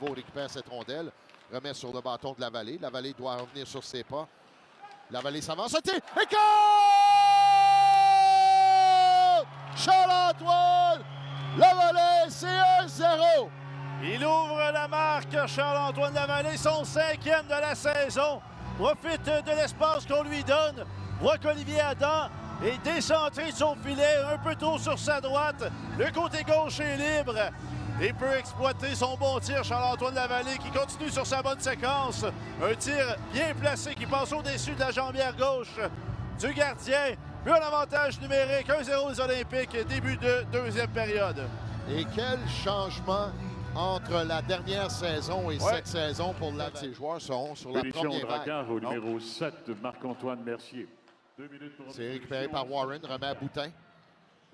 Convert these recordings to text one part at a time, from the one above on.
Béliveau récupère cette rondelle, remet sur le bâton de Lavallée. Lavallée doit revenir sur ses pas. Lavallée s'avance, et écart! Charles-Antoine Lavallée, c'est 1-0. Il ouvre la marque, Charles-Antoine Lavallée, son 5e de la saison. Profite de l'espace qu'on lui donne. Voit qu'Olivier Adam est décentré de son filet, un peu trop sur sa droite. Le côté gauche est libre et peut exploiter son bon tir. Charles-Antoine Lavallée qui continue sur sa bonne séquence. Un tir bien placé qui passe au-dessus de la jambière gauche du gardien. But en avantage numérique, 1-0 les Olympiques, début de deuxième période. Et quel changement entre la dernière saison et cette saison pour ces joueurs seront sur la première vague. Au numéro 7, Marc-Antoine Mercier. C'est récupéré par Warren, remet à Boutin.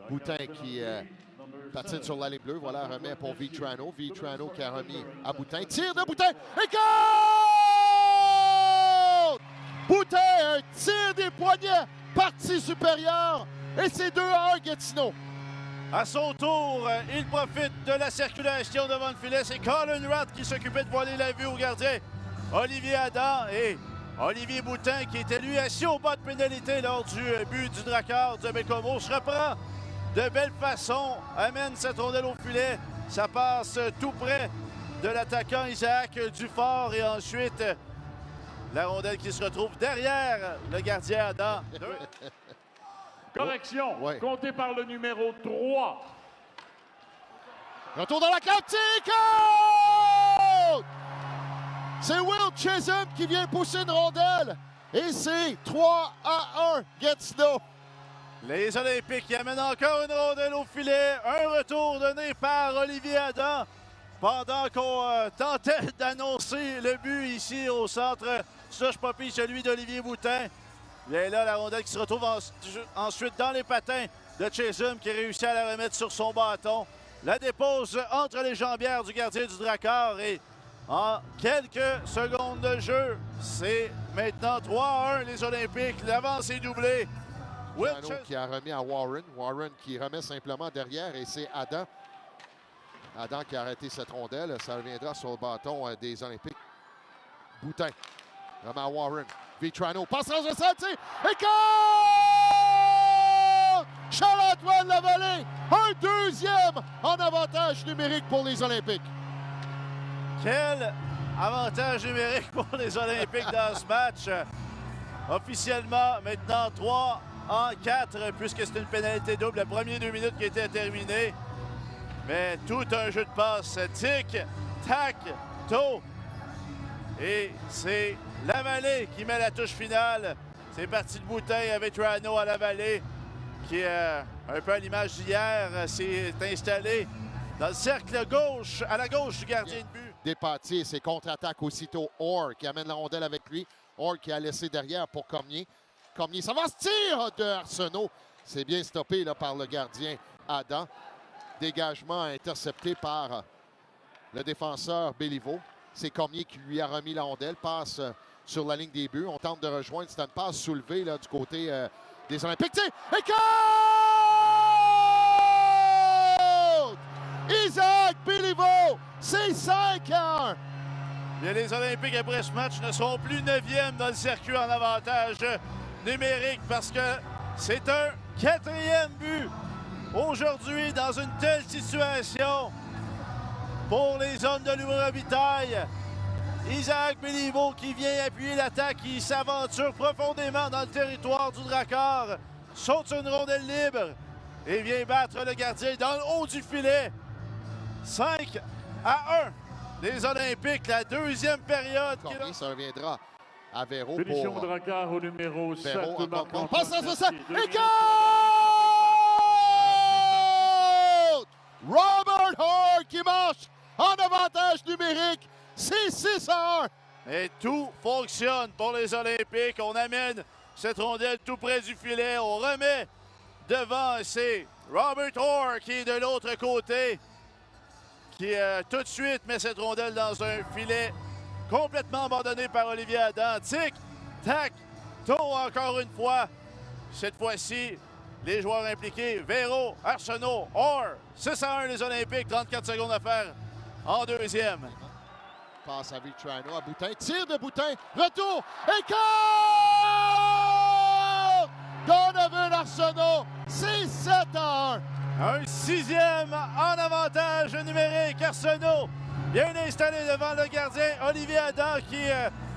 Boutin qui patine sur la ligne bleue. Voilà, remet pour Vitrano. Vitrano qui a remis à Boutin. Tir de Boutin. Et goal! Boutin, un tir des poignets, partie supérieure. Et c'est 2-1 Gatineau. À son tour, il profite de la circulation devant le filet. C'est Colin Roth qui s'occupait de voiler la vue au gardien. Olivier Adam et Olivier Boutin, qui était lui assis au bas de pénalité lors du but du Drakkar de Bécomo, se reprend de belle façon, amène cette rondelle au filet. Ça passe tout près de l'attaquant Isaac Dufort et ensuite la rondelle qui se retrouve derrière le gardien Adam. Correction, comptée par le numéro 3. Retour dans la carte, c'est Will Chisholm qui vient pousser une rondelle. Et c'est 3-1 Gatineau. Les Olympiques qui amènent encore une rondelle au filet. Un retour donné par Olivier Adam pendant qu'on tentait d'annoncer le but ici au centre Slush Poppy, celui d'Olivier Boutin. Et là, la rondelle qui se retrouve ensuite dans les patins de Chisholm qui réussit à la remettre sur son bâton. La dépose entre les jambières du gardien du Drakkar et en quelques secondes de jeu, c'est maintenant 3-1 les Olympiques. L'avance est doublée. Qui a remis à Warren. Warren qui remet simplement derrière et c'est Adam. Adam qui a arrêté cette rondelle. Ça reviendra sur le bâton des Olympiques. Boutin remet à Warren. Vitrano passe transversale, écart! Charles-Antoine Lavallée, un deuxième en avantage numérique pour les Olympiques. Quel avantage numérique pour les Olympiques dans ce match. Officiellement, maintenant 3-4, puisque c'est une pénalité double. La première 2 minutes qui était terminée. Mais tout un jeu de passe. Tic, tac, toe. Et c'est Lavallée qui met la touche finale. C'est parti de Boutin avec Rano à Lavallée, qui, un peu à l'image d'hier, s'est installé dans le cercle gauche, à la gauche du gardien de but. Dépâtier, c'est contre-attaque aussitôt. Orr qui amène la rondelle avec lui. Orr qui a laissé derrière pour Cormier. Cormier, ça va se tirer de Arsenault. C'est bien stoppé là, par le gardien Adam. Dégagement intercepté par le défenseur Béliveau. C'est Cormier qui lui a remis la rondelle. Passe sur la ligne des buts. On tente de rejoindre. C'est une passe soulevée là, du côté des Olympiques. Écoute! Isaac Béliveau, c'est 5-1. Bien, les Olympiques, après ce match, ne seront plus 9e dans le circuit en avantage numérique parce que c'est un 4e but aujourd'hui dans une telle situation pour les hommes de Louis-Robitaille. Isaac Béliveau qui vient appuyer l'attaque, qui s'aventure profondément dans le territoire du Drakkar, saute sur une rondelle libre et vient battre le gardien dans le haut du filet. 5-1. Les Olympiques, la deuxième période. Ça reviendra à Véro Félicien pour Drakkar au numéro 7. Passe à ça. Écoute! Robert Hall qui marche en avantage numérique. C'est 6-1. Et tout fonctionne pour les Olympiques. On amène cette rondelle tout près du filet. On remet devant. C'est Robert Orr qui est de l'autre côté, qui tout de suite met cette rondelle dans un filet complètement abandonné par Olivier Adam. Tic, tac, toe encore une fois. Cette fois-ci, les joueurs impliqués, Véro, Arsenault, Orr. 6-1 les Olympiques, 34 secondes à faire en deuxième. Passe à Vitrano, à Boutin. Tir de Boutin. Retour. Et quart! Donovan Arsenault. C'est 7-1. Un 6e en avantage numérique. Arsenault bien installé devant le gardien Olivier Adam qui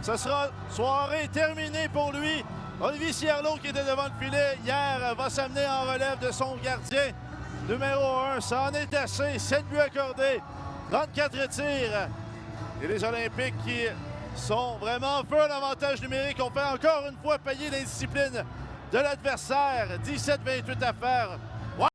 ce sera soirée terminée pour lui. Olivier Cierlot qui était devant le filet hier va s'amener en relève de son gardien numéro 1. Ça en est assez. 7 buts accordés. 34 tirs. Et les Olympiques qui sont vraiment en feu en avantage numérique. On fait encore une fois payer l'indiscipline de l'adversaire. 17-28 à faire.